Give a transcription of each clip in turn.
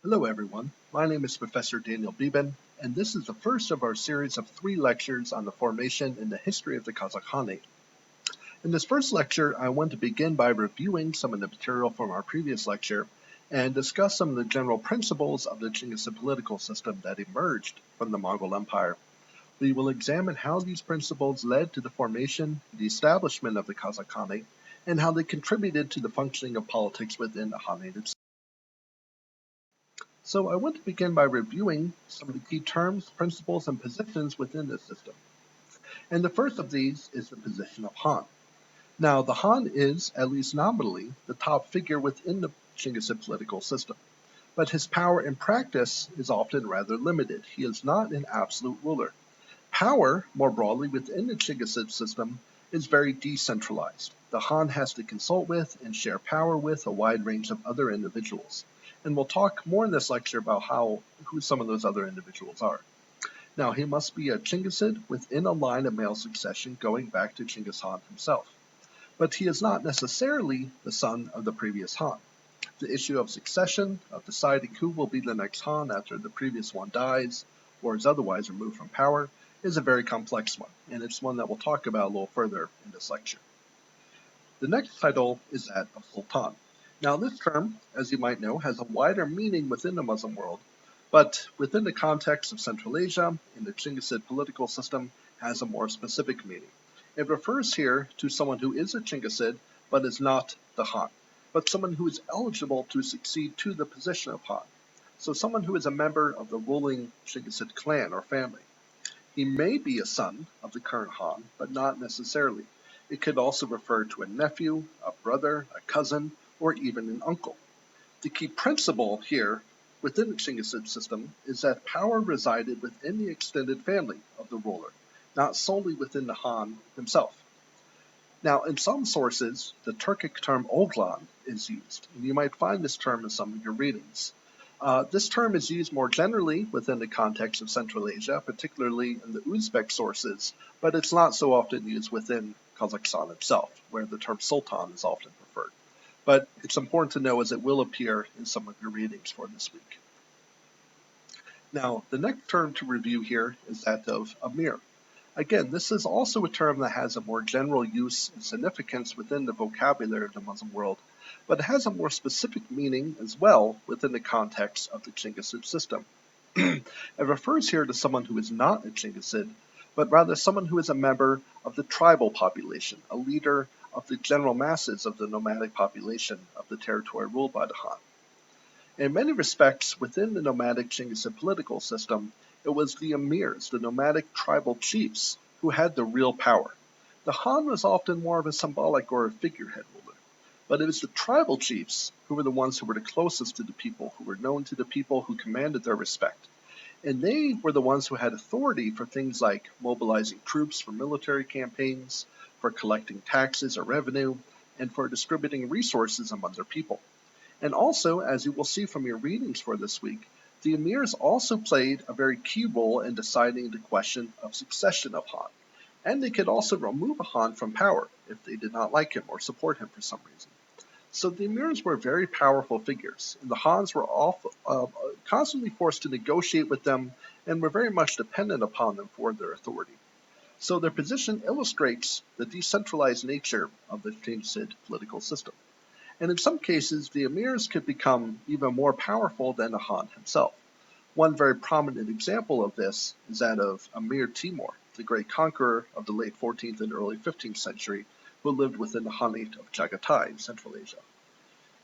Hello everyone, my name is Professor Daniel Bieben, and this is the first of our series of 3 lectures on the formation and the history of the Qazaq Khanate. In this first lecture, I want to begin by reviewing some of the material from our previous lecture and discuss some of the general principles of the Chinggisid political system that emerged from the Mongol Empire. We will examine how these principles led to the formation and the establishment of the Qazaq Khanate and how they contributed to the functioning of politics within the Khanate itself. So I want to begin by reviewing some of the key terms, principles, and positions within this system. And the first of these is the position of Han. Now, the Han is, at least nominally, the top figure within the Chinggisid political system. But his power in practice is often rather limited. He is not an absolute ruler. Power, more broadly within the Chinggisid system, is very decentralized. The Han has to consult with and share power with a wide range of other individuals. And we'll talk more in this lecture about who some of those other individuals are. Now, he must be a Chinggisid within a line of male succession going back to Chinggis Khan himself. But he is not necessarily the son of the previous Han. The issue of succession, of deciding who will be the next Han after the previous one dies or is otherwise removed from power, is a very complex one, and it's one that we'll talk about a little further in this lecture. The next title is that of Sultan. Now, this term, as you might know, has a wider meaning within the Muslim world, but within the context of Central Asia, in the Chinggisid political system, has a more specific meaning. It refers here to someone who is a Chinggisid, but is not the Han, but someone who is eligible to succeed to the position of Han. So someone who is a member of the ruling Chinggisid clan or family. He may be a son of the current Han, but not necessarily. It could also refer to a nephew, a brother, a cousin, or even an uncle. The key principle here within the Chinggisid system is that power resided within the extended family of the ruler, not solely within the Han himself. Now, in some sources, the Turkic term Oglan is used, and you might find this term in some of your readings. This term is used more generally within the context of Central Asia, particularly in the Uzbek sources, but it's not so often used within Kazakhstan itself, where the term Sultan is often preferred. But it's important to know as it will appear in some of your readings for this week. Now, the next term to review here is that of Amir. Again, this is also a term that has a more general use and significance within the vocabulary of the Muslim world, but it has a more specific meaning as well within the context of the Chinggisid system. It refers here to someone who is not a Chinggisid, but rather someone who is a member of the tribal population, a leader of the general masses of the nomadic population of the territory ruled by the Han. In many respects, within the nomadic Chinggisid political system, it was the emirs, the nomadic tribal chiefs, who had the real power. The Han was often more of a symbolic or a figurehead ruler, but it was the tribal chiefs who were the ones who were the closest to the people, who were known to the people, who commanded their respect. And they were the ones who had authority for things like mobilizing troops for military campaigns, for collecting taxes or revenue, and for distributing resources among their people. And also, as you will see from your readings for this week, the emirs also played a very key role in deciding the question of succession of Han. And they could also remove a Han from power if they did not like him or support him for some reason. So the emirs were very powerful figures, and the Hans were constantly forced to negotiate with them and were very much dependent upon them for their authority. So their position illustrates the decentralized nature of the Chinggisid political system. And in some cases, the emirs could become even more powerful than the Han himself. One very prominent example of this is that of Emir Timur, the great conqueror of the late 14th and early 15th century, who lived within the Khanate of Chagatai in Central Asia.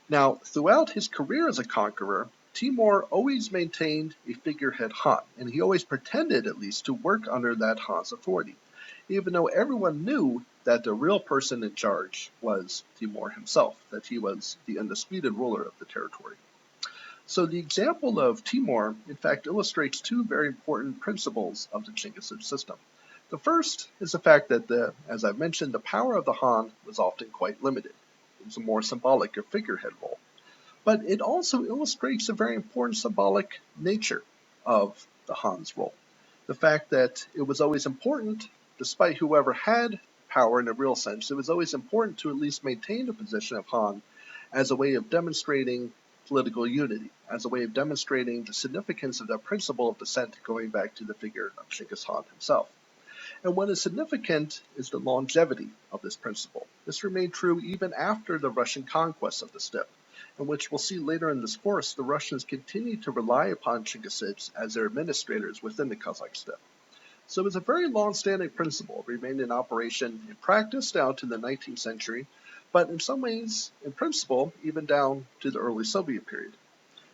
Now, throughout his career as a conqueror, Timur always maintained a figurehead Han, and he always pretended, at least, to work under that Han's authority, even though everyone knew that the real person in charge was Timur himself, that he was the undisputed ruler of the territory. So the example of Timur, in fact, illustrates two very important principles of the Chinggisid system. The first is the fact that, as I've mentioned, the power of the Han was often quite limited. It was a more symbolic or figurehead role. But it also illustrates a very important symbolic nature of the Han's role. The fact that it was always important, despite whoever had power in a real sense, it was always important to at least maintain the position of Han as a way of demonstrating political unity as a way of demonstrating the significance of that principle of descent going back to the figure of Genghis Khan himself. And what is significant is the longevity of this principle. This remained true even after the Russian conquest of the steppe, in which we'll see later in this course the Russians continued to rely upon Chinggisids as their administrators within the Kazakh steppe. So it was a very long-standing principle, remained in operation in practice down to the 19th century, but in some ways, in principle, even down to the early Soviet period.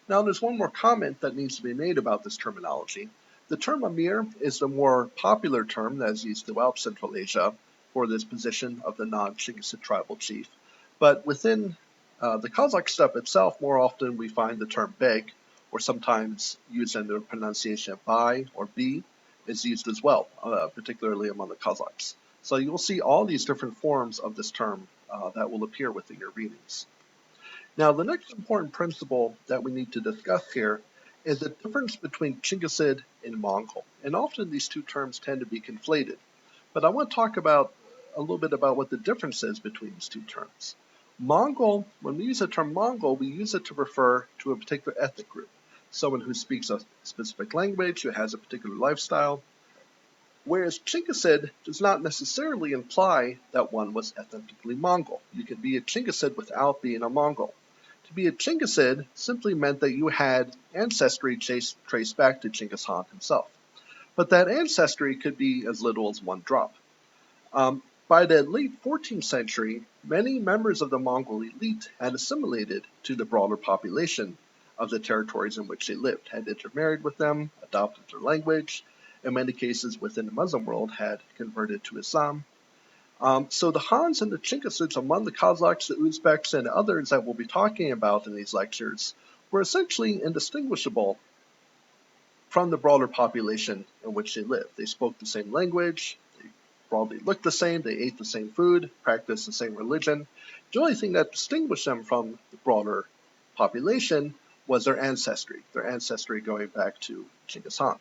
Now, there's one more comment that needs to be made about this terminology. The term Amir is the more popular term that is used throughout Central Asia for this position of the non-Chinggisid tribal chief. But within the Kazakh steppe itself, more often we find the term beg, or sometimes used in the pronunciation by or bi, is used as well, particularly among the Kazakhs. So you'll see all these different forms of this term that will appear within your readings. Now, the next important principle that we need to discuss here is the difference between Chinggisid and Mongol. And often these two terms tend to be conflated. But I want to talk about a little bit about what the difference is between these two terms. Mongol, when we use the term Mongol, we use it to refer to a particular ethnic group, someone who speaks a specific language, who has a particular lifestyle, whereas Chinggisid does not necessarily imply that one was ethnically Mongol. You can be a Chinggisid without being a Mongol. To be a Chinggisid simply meant that you had ancestry traced back to Genghis Khan himself. But that ancestry could be as little as one drop. By the late 14th century, many members of the Mongol elite had assimilated to the broader population of the territories in which they lived, had intermarried with them, adopted their language, in many cases within the Muslim world had converted to Islam. So the Hans and the Chinggisids among the Kazakhs, the Uzbeks, and others that we'll be talking about in these lectures were essentially indistinguishable from the broader population in which they lived. They spoke the same language, they broadly looked the same, they ate the same food, practiced the same religion. The only thing that distinguished them from the broader population was their ancestry going back to Genghis Khan.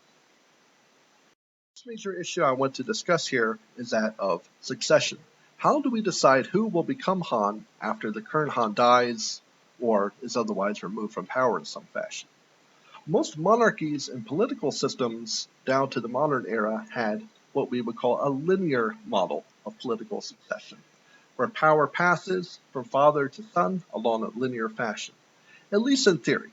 The major issue I want to discuss here is that of succession. How do we decide who will become Han after the current Han dies or is otherwise removed from power in some fashion? Most monarchies and political systems down to the modern era had what we would call a linear model of political succession, where power passes from father to son along a linear fashion, at least in theory.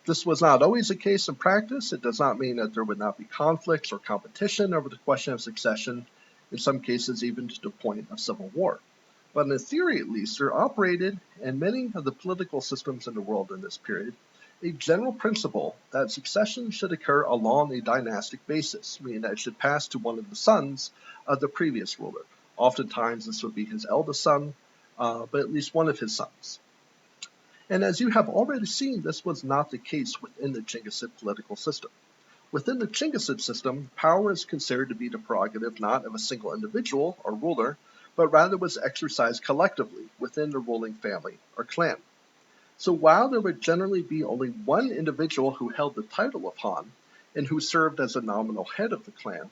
This was not always the case in practice. It does not mean that there would not be conflicts or competition over the question of succession, in some cases even to the point of civil war. But in theory, at least, there operated in many of the political systems in the world in this period a general principle that succession should occur along a dynastic basis, meaning that it should pass to one of the sons of the previous ruler. Oftentimes, this would be his eldest son, but at least one of his sons. And as you have already seen, this was not the case within the Chinggisid political system. Within the Chinggisid system, power is considered to be the prerogative not of a single individual or ruler, but rather was exercised collectively within the ruling family or clan. So while there would generally be only one individual who held the title of Han and who served as a nominal head of the clan,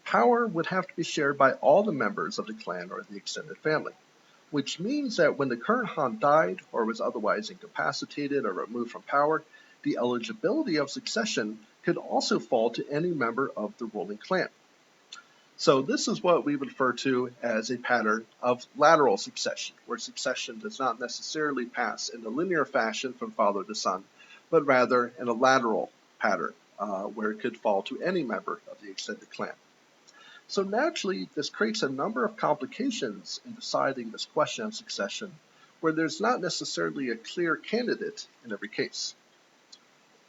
power would have to be shared by all the members of the clan or the extended family, which means that when the current Han died or was otherwise incapacitated or removed from power, the eligibility of succession could also fall to any member of the ruling clan. So this is what we would refer to as a pattern of lateral succession, where succession does not necessarily pass in a linear fashion from father to son, but rather in a lateral pattern, where it could fall to any member of the extended clan. So naturally, this creates a number of complications in deciding this question of succession, where there's not necessarily a clear candidate in every case.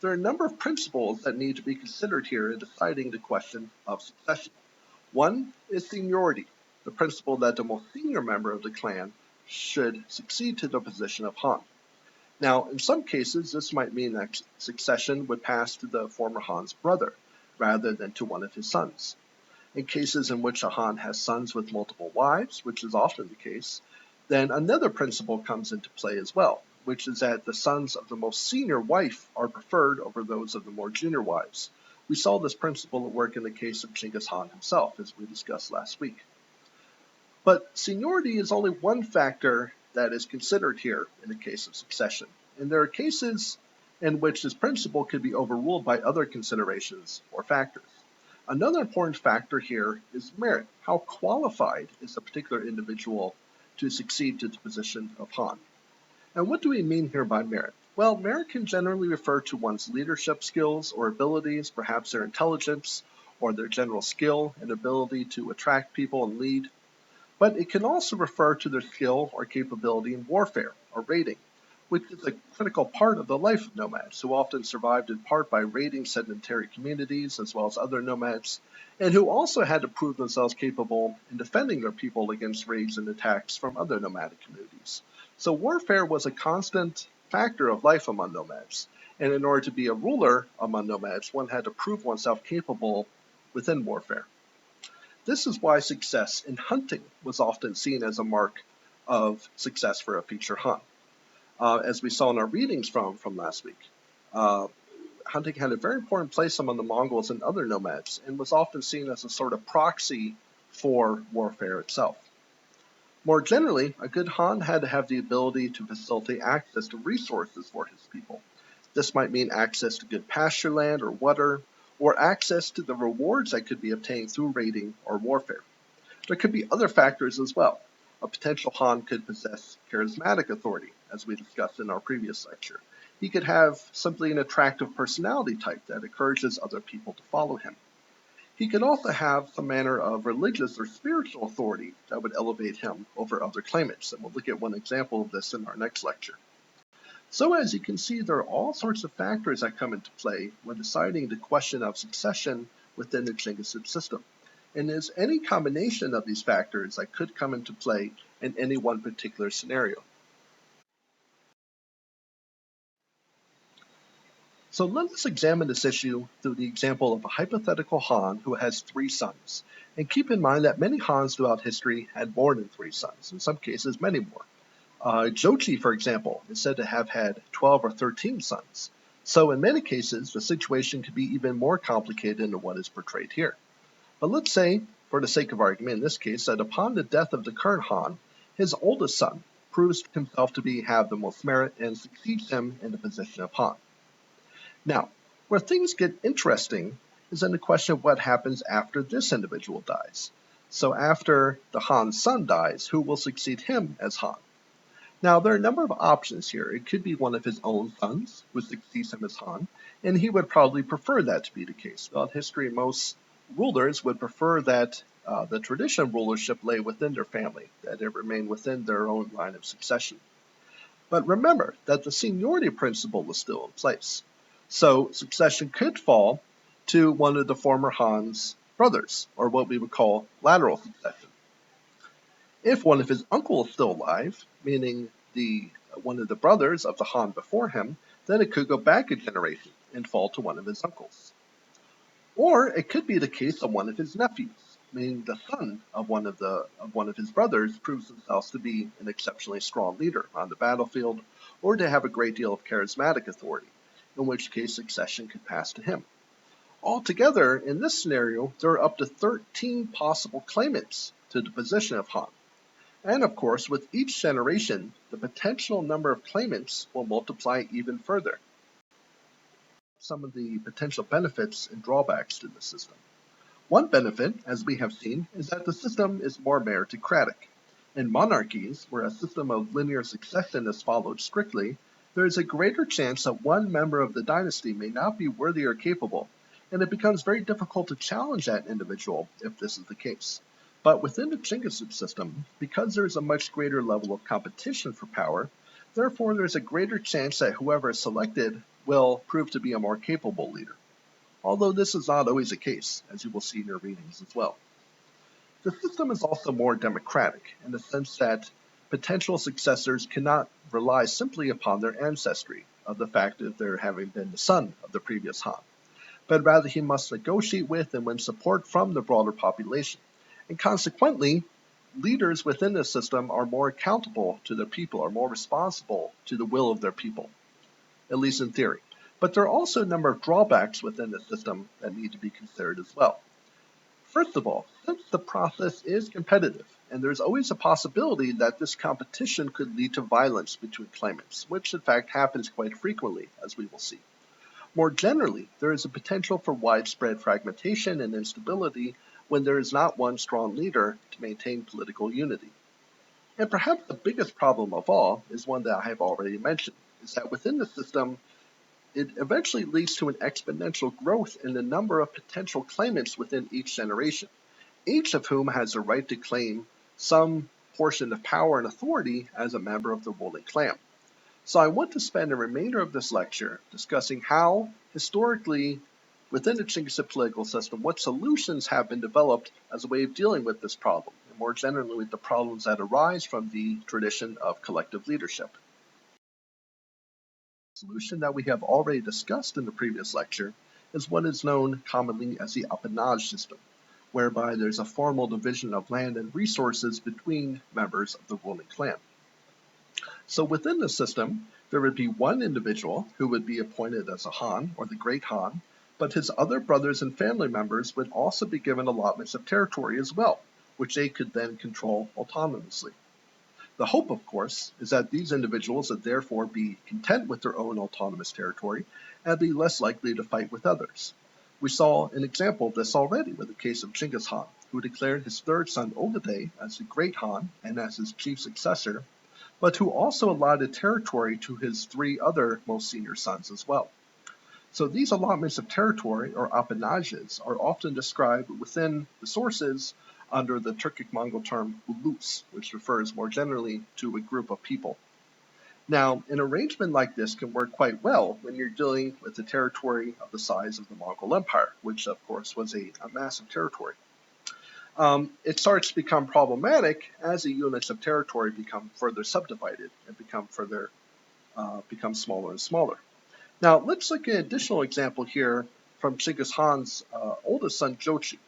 There are a number of principles that need to be considered here in deciding the question of succession. One is seniority, the principle that the most senior member of the clan should succeed to the position of Han. Now, in some cases, this might mean that succession would pass to the former Han's brother, rather than to one of his sons. In cases in which a Han has sons with multiple wives, which is often the case, then another principle comes into play as well, which is that the sons of the most senior wife are preferred over those of the more junior wives. We saw this principle at work in the case of Genghis Khan himself, as we discussed last week. But seniority is only one factor that is considered here in the case of succession. and there are cases in which this principle could be overruled by other considerations or factors. Another important factor here is merit. How qualified is a particular individual to succeed to the position of Han? And what do we mean here by merit? Well, merit can generally refer to one's leadership skills or abilities, perhaps their intelligence or their general skill and ability to attract people and lead. But it can also refer to their skill or capability in warfare or raiding, which is a critical part of the life of nomads, who often survived in part by raiding sedentary communities as well as other nomads, and who also had to prove themselves capable in defending their people against raids and attacks from other nomadic communities. So warfare was a constant factor of life among nomads, and in order to be a ruler among nomads, one had to prove oneself capable within warfare. This is why success in hunting was often seen as a mark of success for a future Han. As we saw in our readings from last week, hunting had a very important place among the Mongols and other nomads and was often seen as a sort of proxy for warfare itself. More generally, a good Han had to have the ability to facilitate access to resources for his people. This might mean access to good pasture land or water, or access to the rewards that could be obtained through raiding or warfare. There could be other factors as well. A potential Han could possess charismatic authority, as we discussed in our previous lecture. He could have simply an attractive personality type that encourages other people to follow him. He could also have some manner of religious or spiritual authority that would elevate him over other claimants, and we'll look at one example of this in our next lecture. So as you can see, there are all sorts of factors that come into play when deciding the question of succession within the Chinggisid system. And there's any combination of these factors that could come into play in any one particular scenario. So let us examine this issue through the example of a hypothetical Han who has 3 sons. And keep in mind that many Hans throughout history had more than 3 sons, in some cases many more. Jochi, for example, is said to have had 12 or 13 sons. So in many cases, the situation could be even more complicated than what is portrayed here. But let's say, for the sake of argument in this case, that upon the death of the current Han, his oldest son proves himself to have the most merit and succeeds him in the position of Han. Now, where things get interesting is in the question of what happens after this individual dies. So after the Han's son dies, who will succeed him as Han? Now, there are a number of options here. It could be one of his own sons who succeeds him as Han, and he would probably prefer that to be the case. Throughout history, most rulers would prefer that the traditional rulership lay within their family, that it remain within their own line of succession. But remember that the seniority principle is still in place. So succession could fall to one of the former Han's brothers, or what we would call lateral succession. If one of his uncles is still alive, meaning one of the brothers of the Han before him, then it could go back a generation and fall to one of his uncles. Or it could be the case of one of his nephews, meaning the son of one of his brothers proves himself to be an exceptionally strong leader on the battlefield, or to have a great deal of charismatic authority, in which case succession could pass to him. Altogether, in this scenario, there are up to 13 possible claimants to the position of Han. And of course, with each generation, the potential number of claimants will multiply even further. Some of the potential benefits and drawbacks to the system. One benefit, as we have seen, is that the system is more meritocratic. In monarchies, where a system of linear succession is followed strictly, there is a greater chance that one member of the dynasty may not be worthy or capable, and it becomes very difficult to challenge that individual if this is the case. But within the Chinggisid system, because there is a much greater level of competition for power, therefore there is a greater chance that whoever is selected will prove to be a more capable leader. Although this is not always the case, as you will see in your readings as well. The system is also more democratic in the sense that potential successors cannot rely simply upon their ancestry, of the fact of their having been the son of the previous Han, but rather he must negotiate with and win support from the broader population. And consequently, leaders within the system are more accountable to their people, are more responsible to the will of their people, at least in theory. But there are also a number of drawbacks within the system that need to be considered as well. First of all, since the process is competitive and there's always a possibility that this competition could lead to violence between claimants, which in fact happens quite frequently, as we will see. More generally, there is a potential for widespread fragmentation and instability when there is not one strong leader to maintain political unity. And perhaps the biggest problem of all is one that I have already mentioned, is that within the system, it eventually leads to an exponential growth in the number of potential claimants within each generation, each of whom has a right to claim some portion of power and authority as a member of the ruling clan. So I want to spend the remainder of this lecture discussing how, historically, within the Chinggisid political system, what solutions have been developed as a way of dealing with this problem, and more generally with the problems that arise from the tradition of collective leadership. The solution that we have already discussed in the previous lecture is what is known commonly as the appanage system, whereby there's a formal division of land and resources between members of the ruling clan. So within the system, there would be one individual who would be appointed as a Han, or the Great Han, but his other brothers and family members would also be given allotments of territory as well, which they could then control autonomously. The hope, of course, is that these individuals would therefore be content with their own autonomous territory and be less likely to fight with others. We saw an example of this already with the case of Genghis Khan, who declared his third son Ogedei as the Great Han and as his chief successor, but who also allotted territory to his three other most senior sons as well. So these allotments of territory, or appanages, are often described within the sources under the Turkic-Mongol term ulus, which refers more generally to a group of people. Now, an arrangement like this can work quite well when you're dealing with a territory of the size of the Mongol Empire, which of course was a massive territory. It starts to become problematic as the units of territory become further subdivided and become smaller and smaller. Now, let's look at an additional example here from Genghis Khan's oldest son, Jochi.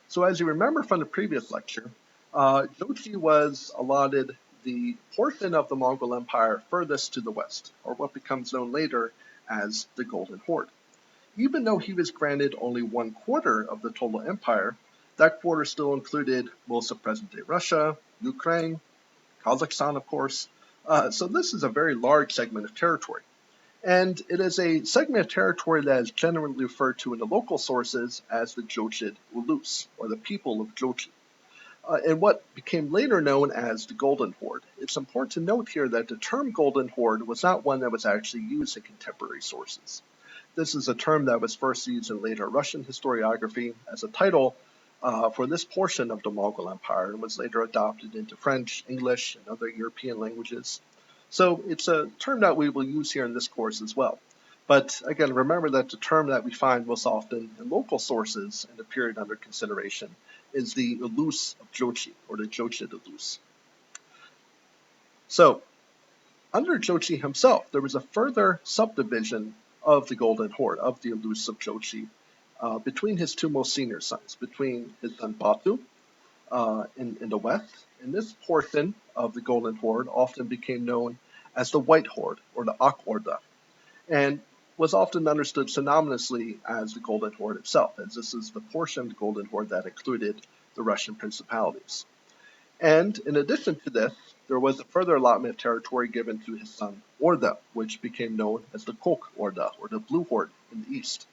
So as you remember from the previous lecture, Jochi was allotted the portion of the Mongol Empire furthest to the west, or what becomes known later as the Golden Horde. Even though he was granted only 1/4 of the total empire, that quarter still included most of present-day Russia, Ukraine, Kazakhstan, of course. So this is a very large segment of territory. And it is a segment of territory that is generally referred to in the local sources as the Jochid Ulus, or the people of Jochi, and what became later known as the Golden Horde. It's important to note here that the term Golden Horde was not one that was actually used in contemporary sources. This is a term that was first used in later Russian historiography as a title for this portion of the Mongol Empire and was later adopted into French, English, and other European languages. So it's a term that we will use here in this course as well. But again, remember that the term that we find most often in local sources in the period under consideration is the Ulus of Jochi, or the Jochid Ulus. So, under Jochi himself, there was a further subdivision of the Golden Horde, of the Ulus of Jochi, between his two most senior sons, between his son Batu in the west, and this portion of the Golden Horde often became known as the White Horde, or the Ak Orda, and was often understood synonymously as the Golden Horde itself, as this is the portion of the Golden Horde that included the Russian principalities. And in addition to this, there was a further allotment of territory given to his son Orda, which became known as the Kok Orda, or the Blue Horde in the east.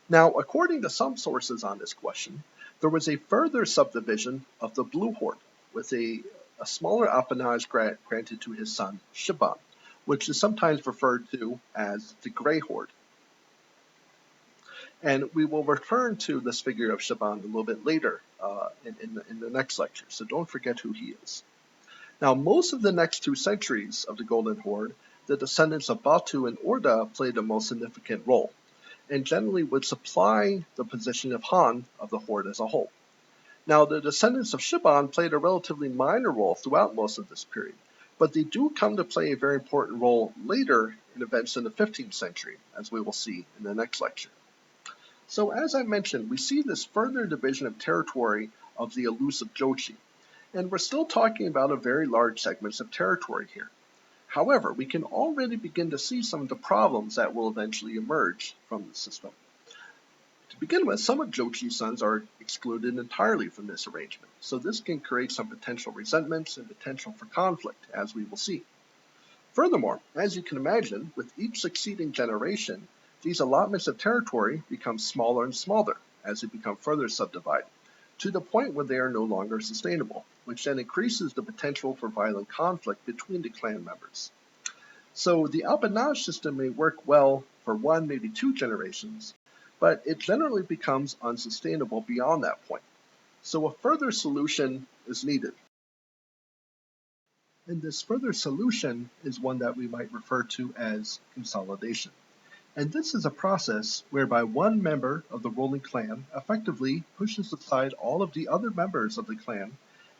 Now, according to some sources on this question, there was a further subdivision of the Blue Horde, with a smaller appanage granted to his son Shiban, which is sometimes referred to as the Grey Horde. And we will return to this figure of Shiban a little bit later in the next lecture, so don't forget who he is. Now, most of the next 2 centuries of the Golden Horde, the descendants of Batu and Orda played a most significant role, and generally would supply the position of Han of the Horde as a whole. Now, the descendants of Shiban played a relatively minor role throughout most of this period, but they do come to play a very important role later in events in the 15th century, as we will see in the next lecture. So as I mentioned, we see this further division of territory of the Ulus of Jochi, and we're still talking about a very large segments of territory here. However, we can already begin to see some of the problems that will eventually emerge from the system. To begin with, some of Jochi's sons are excluded entirely from this arrangement, so this can create some potential resentments and potential for conflict, as we will see. Furthermore, as you can imagine, with each succeeding generation, these allotments of territory become smaller and smaller as they become further subdivided, to the point where they are no longer sustainable, which then increases the potential for violent conflict between the clan members. So the appanage system may work well for one, maybe two generations, but it generally becomes unsustainable beyond that point. So a further solution is needed. And this further solution is one that we might refer to as consolidation. And this is a process whereby one member of the ruling clan effectively pushes aside all of the other members of the clan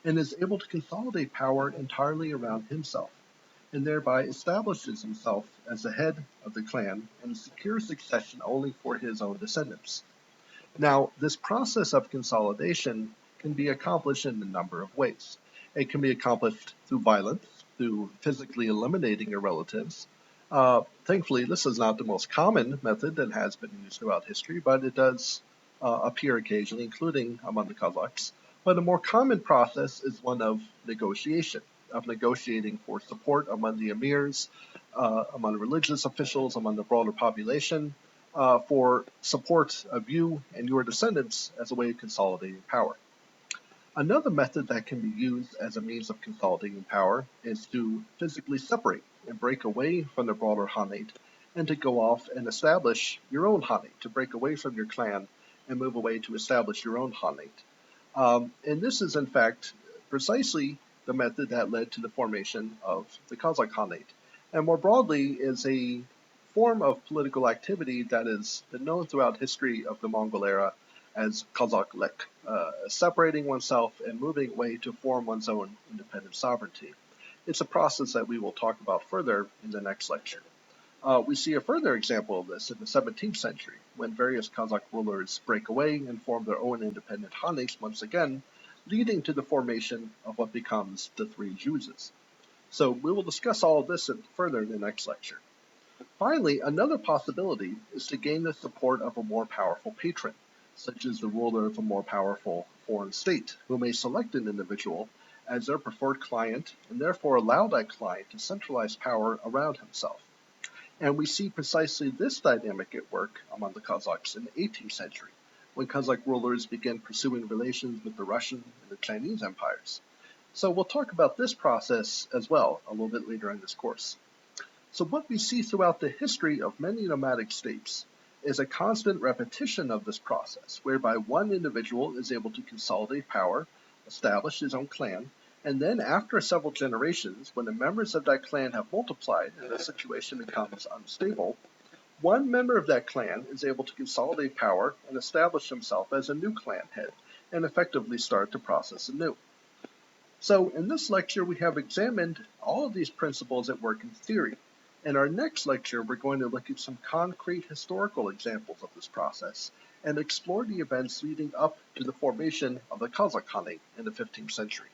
and is able to consolidate power entirely around himself, and thereby establishes himself as the head of the clan and secures succession only for his own descendants. Now, this process of consolidation can be accomplished in a number of ways. It can be accomplished through violence, through physically eliminating your relatives. Thankfully, this is not the most common method that has been used throughout history, but it does appear occasionally, including among the Kazakhs. But a more common process is one of negotiation, of negotiating for support among the emirs, among religious officials, among the broader population, for support of you and your descendants as a way of consolidating power. Another method that can be used as a means of consolidating power is to physically separate and break away from the broader Khanate and to go off and establish your own Khanate, to break away from your clan and move away to establish your own Khanate. And this is, in fact, precisely the method that led to the formation of the Qazaq Khanate, and more broadly is a form of political activity that has been known throughout history of the Mongol era as Qazaq Lek, separating oneself and moving away to form one's own independent sovereignty. It's a process that we will talk about further in the next lecture. We see a further example of this in the 17th century, when various Kazakh rulers break away and form their own independent Khanates once again, leading to the formation of what becomes the Three Juzes. So we will discuss all of this further in the next lecture. Finally, another possibility is to gain the support of a more powerful patron, such as the ruler of a more powerful foreign state, who may select an individual as their preferred client and therefore allow that client to centralize power around himself. And we see precisely this dynamic at work among the Kazakhs in the 18th century, when Kazakh rulers began pursuing relations with the Russian and the Chinese empires. So we'll talk about this process as well a little bit later in this course. So what we see throughout the history of many nomadic states is a constant repetition of this process, whereby one individual is able to consolidate power, establish his own clan, and then after several generations, when the members of that clan have multiplied and the situation becomes unstable, one member of that clan is able to consolidate power and establish himself as a new clan head and effectively start the process anew. So in this lecture, we have examined all of these principles at work in theory. In our next lecture, we're going to look at some concrete historical examples of this process and explore the events leading up to the formation of the Qazaq Khanate in the 15th century.